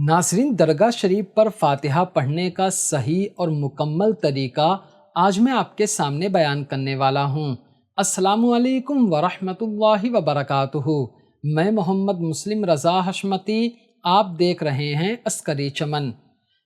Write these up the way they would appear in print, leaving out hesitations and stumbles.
नाज़रीन, दरगाह शरीफ पर फ़ातिहा पढ़ने का सही और मुकम्मल तरीक़ा आज मैं आपके सामने बयान करने वाला हूँ। अस्सलामु अलैकुम वरहमतुल्लाहि वबरकातुहू। मैं मोहम्मद मुस्लिम रज़ा हशमती, आप देख रहे हैं अस्करी चमन।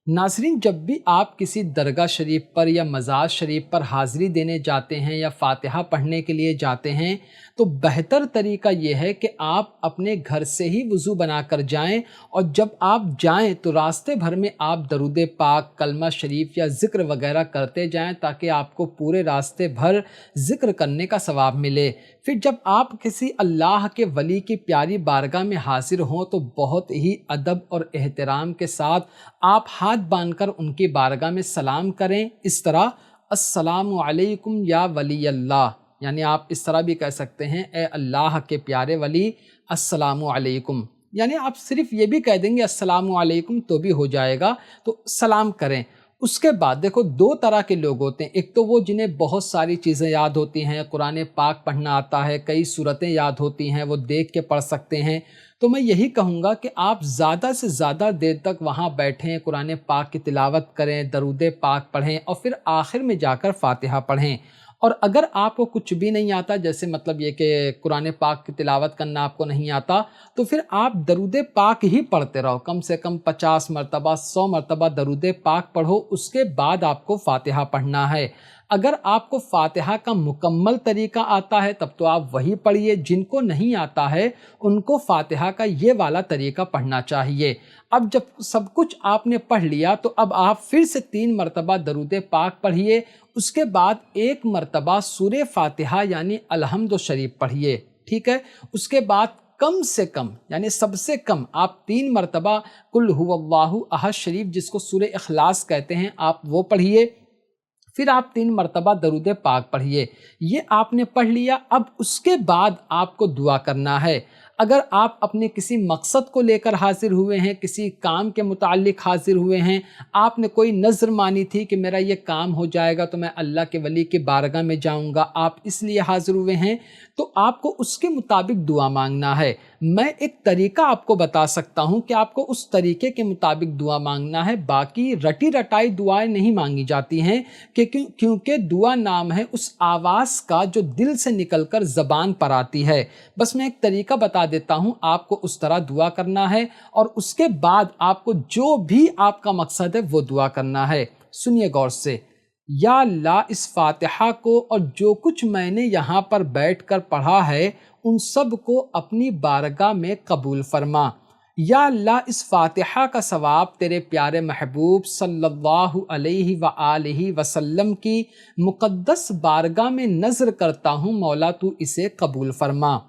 नाज़रीन, जब भी आप किसी दरगाह शरीफ पर या मज़ार शरीफ पर हाज़िरी देने जाते हैं या फ़ातिहा पढ़ने के लिए जाते हैं, तो बेहतर तरीका ये है कि आप अपने घर से ही वज़ू बना कर जाएँ, और जब आप जाएँ तो रास्ते भर में आप दरूद पाक, कलमा शरीफ या ज़िक्र वगैरह करते जाएँ, ताकि आपको पूरे रास्ते भर ज़िक्र करने का सवाब मिले। फिर जब आप किसी अल्लाह के वली की प्यारी बारगाह में हाज़िर हों तो बहुत ही अदब और एहतराम के साथ आप हाथ बांधकर उनकी बारगाह में सलाम करें। इस तरह, अस्सलामु अलैकुम या वली अल्लाह, यानी आप इस तरह भी कह सकते हैं, ए अल्लाह के प्यारे वली, अस्सलामु अलैकुम। यानी आप सिर्फ ये भी कह देंगे अस्सलामु अलैकुम तो भी हो जाएगा, तो सलाम करें। उसके बाद देखो, दो तरह के लोग होते हैं। एक तो वो जिन्हें बहुत सारी चीज़ें याद होती हैं, कुरान पाक पढ़ना आता है, कई सूरतें याद होती हैं, वो देख के पढ़ सकते हैं। तो मैं यही कहूँगा कि आप ज़्यादा से ज़्यादा देर तक वहाँ बैठें, कुरान पाक की तिलावत करें, दरूद पाक पढ़ें और फिर आखिर में जाकर फ़ातिहा पढ़ें। और अगर आपको कुछ भी नहीं आता, जैसे मतलब ये कि कुरान पाक की तिलावत करना आपको नहीं आता, तो फिर आप दरूद पाक ही पढ़ते रहो। कम से कम 50 मरतबा, 100 मरतबा दरूद पाक पढ़ो, उसके बाद आपको फ़ातिहा पढ़ना है। अगर आपको फ़ातिहा का मुकम्मल तरीका आता है तब तो आप वही पढ़िए, जिनको नहीं आता है उनको फ़ातिहा का ये वाला तरीका पढ़ना चाहिए। अब जब सब कुछ आपने पढ़ लिया तो अब आप फिर से 3 मरतबा दरूद पाक पढ़िए, उसके बाद 1 मरतबा सूरे फ़ातिहा यानी अलहम्दु शरीफ पढ़िए, ठीक है। उसके बाद कम से कम, यानी सबसे कम, आप 3 मरतबा कुल हुवल्लाहु अहद शरीफ, जिसको सूरे इखलास कहते हैं, आप वो पढ़िए। फिर आप 3 मरतबा दरूद पाक पढ़िए। ये आपने पढ़ लिया। अब उसके बाद आपको दुआ करना है। अगर आप अपने किसी मकसद को लेकर हाजिर हुए हैं, किसी काम के मुताल्लिक हाजिर हुए हैं, आपने कोई नज़र मानी थी कि मेरा ये काम हो जाएगा तो मैं अल्लाह के वली की बारगाह में जाऊंगा, आप इसलिए हाजिर हुए हैं, तो आपको उसके मुताबिक दुआ मांगना है। मैं एक तरीका आपको बता सकता हूं कि आपको उस तरीके के मुताबिक दुआ मांगना है। बाकी रटी रटाई दुआएं नहीं मांगी जाती हैं, क्योंकि दुआ नाम है उस आवाज़ का जो दिल से निकलकर ज़बान पर आती है। बस मैं एक तरीका बता देता हूं, आपको उस तरह दुआ करना है और उसके बाद आपको जो भी आपका मकसद है वो दुआ करना है। सुनिए गौर से। या अल्लाह, इस फ़ातिहा को और जो कुछ मैंने यहाँ पर बैठकर पढ़ा है उन सब को अपनी बारगाह में कबूल फरमा। या अल्लाह, इस फ़ातिहा का सवाब तेरे प्यारे महबूब सल्लल्लाहु अलैहि व आलिहि वसल्लम की मुक़द्दस बारगाह में नज़र करता हूँ, मौला तू इसे कबूल फरमा।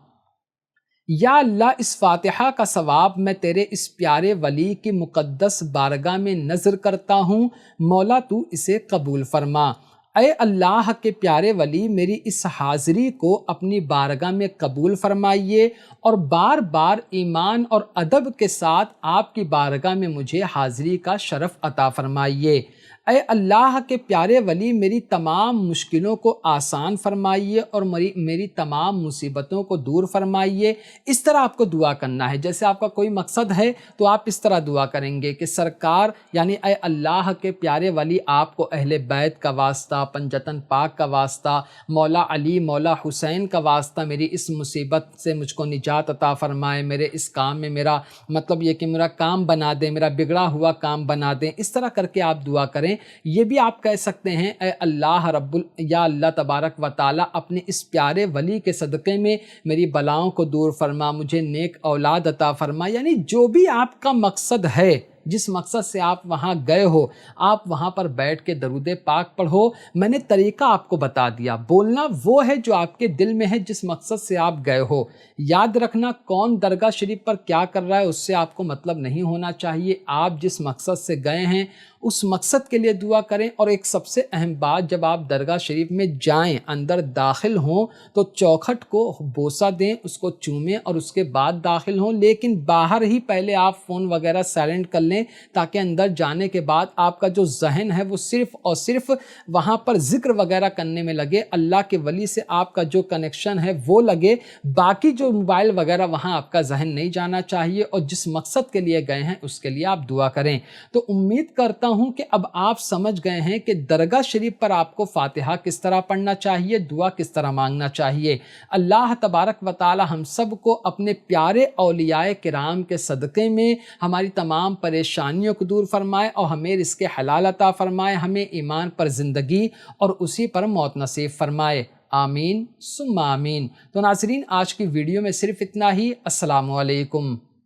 या अल्लाह, इस फ़ातिहा का सवाब मैं तेरे इस प्यारे वली की मुक़द्दस बारगाह में नज़र करता हूँ, मौला तू इसे कबूल फरमा। ऐ अल्लाह के प्यारे वली, मेरी इस हाज़िरी को अपनी बारगाह में कबूल फरमाइए और बार बार ईमान और अदब के साथ आपकी बारगाह में मुझे हाज़िरी का शरफ़ अता फरमाइए। ऐ अल्लाह के प्यारे वली, मेरी तमाम मुश्किलों को आसान फरमाइए और मेरी तमाम मुसीबतों को दूर फरमाइए। इस तरह आपको दुआ करना है। जैसे आपका कोई मकसद है तो आप इस तरह दुआ करेंगे कि सरकार, यानी ऐ अल्लाह के प्यारे वली, आपको अहले बैत का वास्ता, पंजतन पाक का वास्ता, मौला अली, मौला हुसैन का वास्ता, मेरी इस मुसीबत से मुझको निजात अता फरमाए, मेरे इस काम में मेरा मतलब ये कि मेरा काम बना दें, मेरा बिगड़ा हुआ काम बना दें। इस तरह करके आप दुआ करें। ये भी आप कह सकते हैं, ऐ अल्लाह रब्बुल, या अल्लाह तबारक व ताला, अपने इस प्यारे वली के सदक़े में मेरी बलाओं को दूर फरमा, मुझे नेक औलाद अता फरमा। यानी जो भी आपका मकसद है, जिस मकसद से आप वहाँ गए हो, आप वहाँ पर बैठ के दरूद पाक पढ़ो। मैंने तरीका आपको बता दिया। बोलना वो है जो आपके दिल में है, जिस मकसद से आप गए हो। याद रखना, कौन दरगाह शरीफ पर क्या कर रहा है उससे आपको मतलब नहीं होना चाहिए। आप जिस मकसद से गए हैं اس مقصد کے لیے دعا کریں۔ اور ایک سب سے اہم بات، جب آپ درگاہ شریف میں جائیں، اندر داخل ہوں تو چوکھٹ کو بوسہ دیں، اس کو چومیں اور اس کے بعد داخل ہوں، لیکن باہر ہی پہلے آپ فون وغیرہ سائلنٹ کر لیں تاکہ اندر جانے کے بعد آپ کا جو ذہن ہے وہ صرف اور صرف وہاں پر ذکر وغیرہ کرنے میں لگے، اللہ کے ولی سے آپ کا جو کنیکشن ہے وہ لگے، باقی جو موبائل وغیرہ وہاں آپ کا ذہن نہیں جانا چاہیے، اور جس مقصد کے لیے گئے ہیں اس کے لیے آپ دعا کریں۔ تو امید کرتا ہوں کہ اب آپ سمجھ گئے ہیں کہ درگاہ شریف پر آپ کو فاتحہ کس طرح پڑھنا چاہیے، دعا کس طرح مانگنا چاہیے۔ اللہ تبارک و تعالی ہم سب کو اپنے پیارے اولیاء کرام کے صدقے میں ہماری تمام پریشانیوں کو دور فرمائے اور ہمیں رزق حلال عطا فرمائے، ہمیں ایمان پر زندگی اور اسی پر موت نصیب فرمائے، آمین ثم آمین۔ تو ناظرین، آج کی ویڈیو میں صرف اتنا ہی۔ السلام علیکم۔